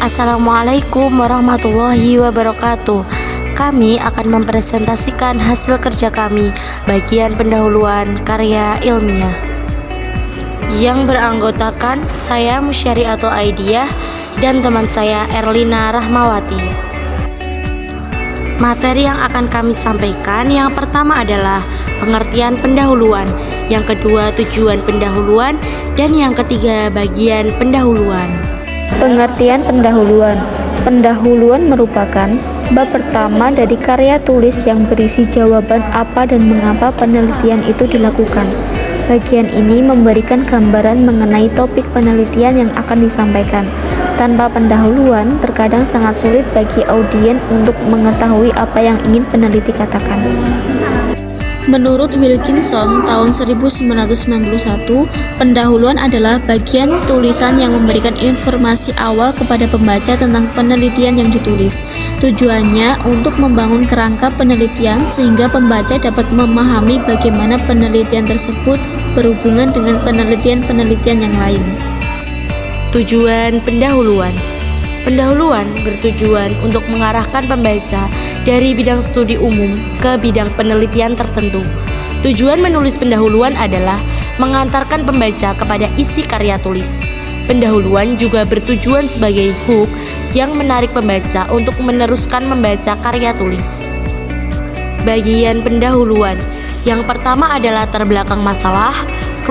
Assalamualaikum warahmatullahi wabarakatuh. Kami akan mempresentasikan hasil kerja kami bagian pendahuluan karya ilmiah yang beranggotakan saya Musyariatul Aidiah dan teman saya Erlina Rahmawati. Materi yang akan kami sampaikan yang pertama adalah pengertian pendahuluan, yang kedua tujuan pendahuluan, dan yang ketiga bagian pendahuluan. Pengertian pendahuluan. Pendahuluan merupakan bab pertama dari karya tulis yang berisi jawaban apa dan mengapa penelitian itu dilakukan. Bagian ini memberikan gambaran mengenai topik penelitian yang akan disampaikan. Tanpa pendahuluan, terkadang sangat sulit bagi audien untuk mengetahui apa yang ingin peneliti katakan. Menurut Wilkinson tahun 1991, pendahuluan adalah bagian tulisan yang memberikan informasi awal kepada pembaca tentang penelitian yang ditulis. Tujuannya untuk membangun kerangka penelitian sehingga pembaca dapat memahami bagaimana penelitian tersebut berhubungan dengan penelitian-penelitian yang lain. Tujuan pendahuluan. Pendahuluan bertujuan untuk mengarahkan pembaca dari bidang studi umum ke bidang penelitian tertentu. Tujuan menulis pendahuluan adalah mengantarkan pembaca kepada isi karya tulis. Pendahuluan juga bertujuan sebagai hook yang menarik pembaca untuk meneruskan membaca karya tulis. Bagian pendahuluan. Yang pertama adalah latar belakang masalah,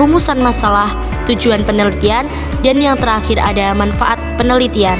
rumusan masalah, tujuan penelitian, dan yang terakhir ada manfaat penelitian.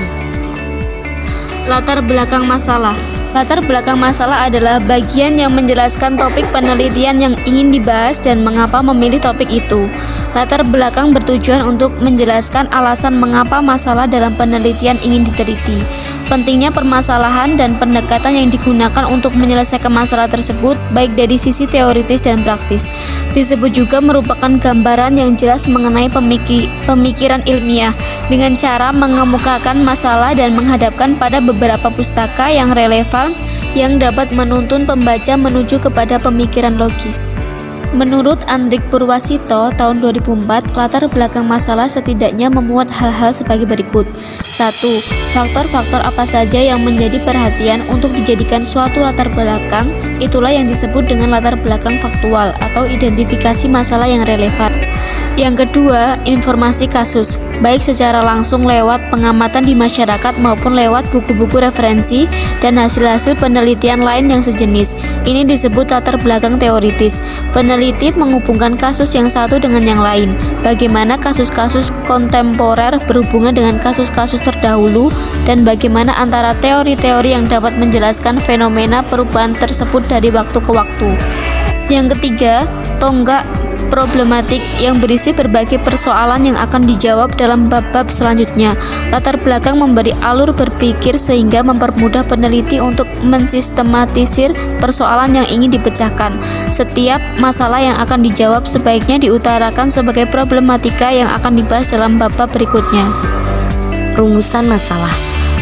Latar belakang masalah. Latar belakang masalah adalah bagian yang menjelaskan topik penelitian yang ingin dibahas dan mengapa memilih topik itu. Latar belakang bertujuan untuk menjelaskan alasan mengapa masalah dalam penelitian ingin diteliti. Pentingnya permasalahan dan pendekatan yang digunakan untuk menyelesaikan masalah tersebut baik dari sisi teoritis dan praktis. Disebut juga merupakan gambaran yang jelas mengenai pemikiran ilmiah dengan cara mengemukakan masalah dan menghadapkan pada beberapa pustaka yang relevan yang dapat menuntun pembaca menuju kepada pemikiran logis. Menurut Andrik Purwasito tahun 2004, latar belakang masalah setidaknya memuat hal-hal sebagai berikut. 1. Faktor-faktor apa saja yang menjadi perhatian untuk dijadikan suatu latar belakang, itulah yang disebut dengan latar belakang faktual atau identifikasi masalah yang relevan. Yang kedua, informasi kasus, baik secara langsung lewat pengamatan di masyarakat maupun lewat buku-buku referensi dan hasil-hasil penelitian lain yang sejenis. Ini disebut latar belakang teoritis. Peneliti menghubungkan kasus yang satu dengan yang lain. Bagaimana kasus-kasus kontemporer berhubungan dengan kasus-kasus terdahulu dan bagaimana antara teori-teori yang dapat menjelaskan fenomena perubahan tersebut dari waktu ke waktu. Yang ketiga, tonggak problematik yang berisi berbagai persoalan yang akan dijawab dalam bab-bab selanjutnya. Latar belakang memberi alur berpikir sehingga mempermudah peneliti untuk mensistematisir persoalan yang ingin dipecahkan. Setiap masalah yang akan dijawab sebaiknya diutarakan sebagai problematika yang akan dibahas dalam bab-bab berikutnya. Rumusan masalah.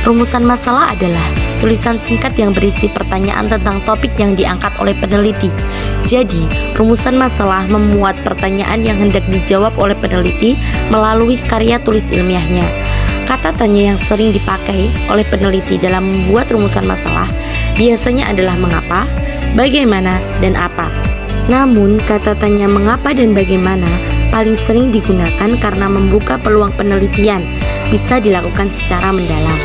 Rumusan masalah adalah tulisan singkat yang berisi pertanyaan tentang topik yang diangkat oleh peneliti. Jadi, rumusan masalah memuat pertanyaan yang hendak dijawab oleh peneliti melalui karya tulis ilmiahnya. Kata tanya yang sering dipakai oleh peneliti dalam membuat rumusan masalah biasanya adalah mengapa, bagaimana, dan apa. Namun, kata tanya mengapa dan bagaimana paling sering digunakan karena membuka peluang penelitian bisa dilakukan secara mendalam.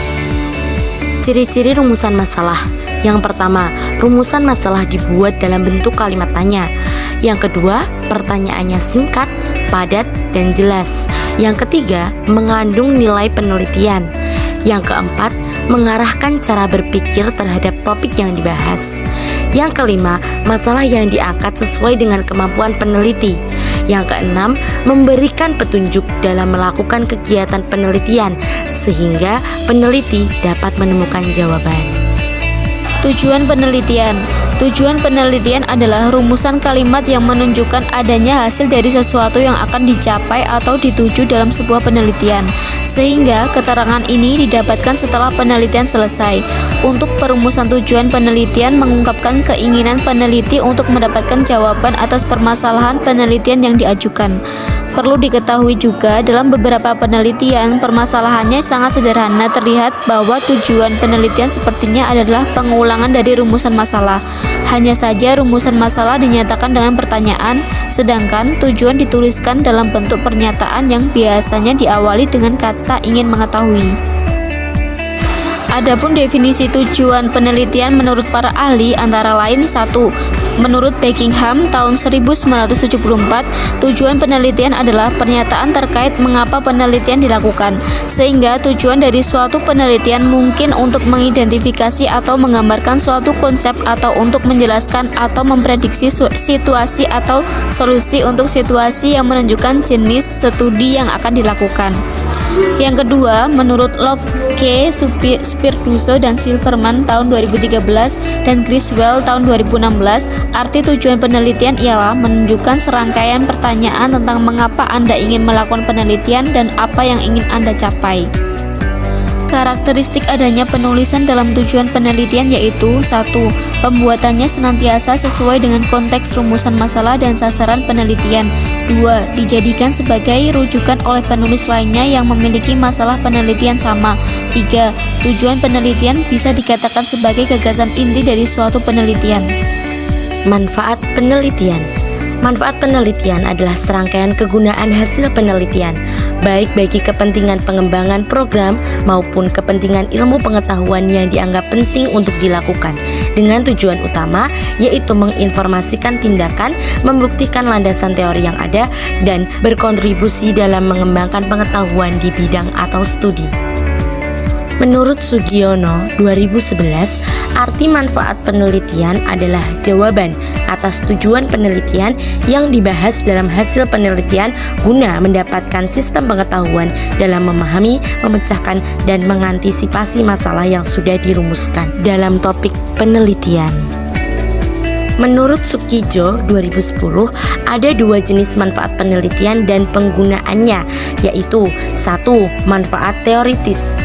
Ciri-ciri rumusan masalah. Yang pertama, rumusan masalah dibuat dalam bentuk kalimat tanya. Yang kedua, pertanyaannya singkat, padat, dan jelas. Yang ketiga, mengandung nilai penelitian. Yang keempat, mengarahkan cara berpikir terhadap topik yang dibahas. Yang kelima, masalah yang diangkat sesuai dengan kemampuan peneliti. Yang keenam, memberikan petunjuk dalam melakukan kegiatan penelitian sehingga peneliti dapat menemukan jawaban. Tujuan penelitian. Tujuan penelitian adalah rumusan kalimat yang menunjukkan adanya hasil dari sesuatu yang akan dicapai atau dituju dalam sebuah penelitian, sehingga keterangan ini didapatkan setelah penelitian selesai. Untuk perumusan tujuan penelitian mengungkapkan keinginan peneliti untuk mendapatkan jawaban atas permasalahan penelitian yang diajukan. Perlu diketahui juga, dalam beberapa penelitian, permasalahannya sangat sederhana. Terlihat bahwa tujuan penelitian sepertinya adalah pengulangan dari rumusan masalah. Hanya saja rumusan masalah dinyatakan dengan pertanyaan, sedangkan tujuan dituliskan dalam bentuk pernyataan yang biasanya diawali dengan kata ingin mengetahui. Adapun definisi tujuan penelitian menurut para ahli antara lain: 1. Menurut Buckingham tahun 1974, tujuan penelitian adalah pernyataan terkait mengapa penelitian dilakukan, sehingga tujuan dari suatu penelitian mungkin untuk mengidentifikasi atau menggambarkan suatu konsep atau untuk menjelaskan atau memprediksi situasi atau solusi untuk situasi yang menunjukkan jenis studi yang akan dilakukan. Yang kedua, menurut Locke, Spirduso dan Silverman tahun 2013 dan Griswell tahun 2016, arti tujuan penelitian ialah menunjukkan serangkaian pertanyaan tentang mengapa Anda ingin melakukan penelitian dan apa yang ingin Anda capai. Karakteristik adanya penulisan dalam tujuan penelitian yaitu: 1. Pembuatannya senantiasa sesuai dengan konteks rumusan masalah dan sasaran penelitian. 2. Dijadikan sebagai rujukan oleh penulis lainnya yang memiliki masalah penelitian sama. 3. Tujuan penelitian bisa dikatakan sebagai gagasan inti dari suatu penelitian. Manfaat penelitian. Manfaat penelitian adalah serangkaian kegunaan hasil penelitian, baik bagi kepentingan pengembangan program maupun kepentingan ilmu pengetahuan yang dianggap penting untuk dilakukan, dengan tujuan utama yaitu menginformasikan tindakan, membuktikan landasan teori yang ada, dan berkontribusi dalam mengembangkan pengetahuan di bidang atau studi. Menurut Sugiono 2011, arti manfaat penelitian adalah jawaban atas tujuan penelitian yang dibahas dalam hasil penelitian guna mendapatkan sistem pengetahuan dalam memahami, memecahkan, dan mengantisipasi masalah yang sudah dirumuskan dalam topik penelitian. Menurut Sukijo 2010, ada dua jenis manfaat penelitian dan penggunaannya, yaitu 1. Manfaat teoritis.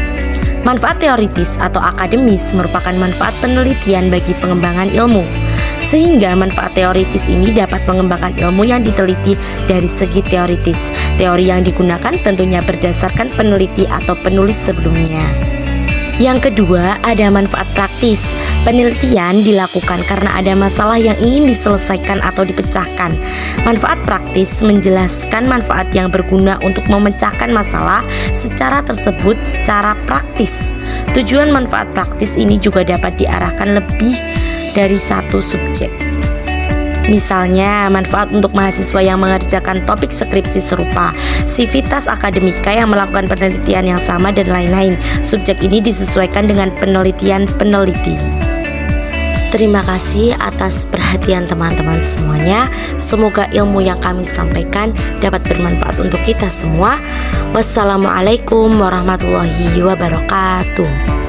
Manfaat teoritis atau akademis merupakan manfaat penelitian bagi pengembangan ilmu, sehingga manfaat teoritis ini dapat mengembangkan ilmu yang diteliti dari segi teoritis. Teori yang digunakan tentunya berdasarkan peneliti atau penulis sebelumnya. Yang kedua, ada manfaat praktis. Penelitian dilakukan karena ada masalah yang ingin diselesaikan atau dipecahkan. Manfaat praktis menjelaskan manfaat yang berguna untuk memecahkan masalah secara tersebut secara praktis. Tujuan manfaat praktis ini juga dapat diarahkan lebih dari satu subjek. Misalnya, manfaat untuk mahasiswa yang mengerjakan topik skripsi serupa, sivitas akademika yang melakukan penelitian yang sama, dan lain-lain. Subjek ini disesuaikan dengan penelitian peneliti. Terima kasih atas perhatian teman-teman semuanya. Semoga ilmu yang kami sampaikan dapat bermanfaat untuk kita semua. Wassalamualaikum warahmatullahi wabarakatuh.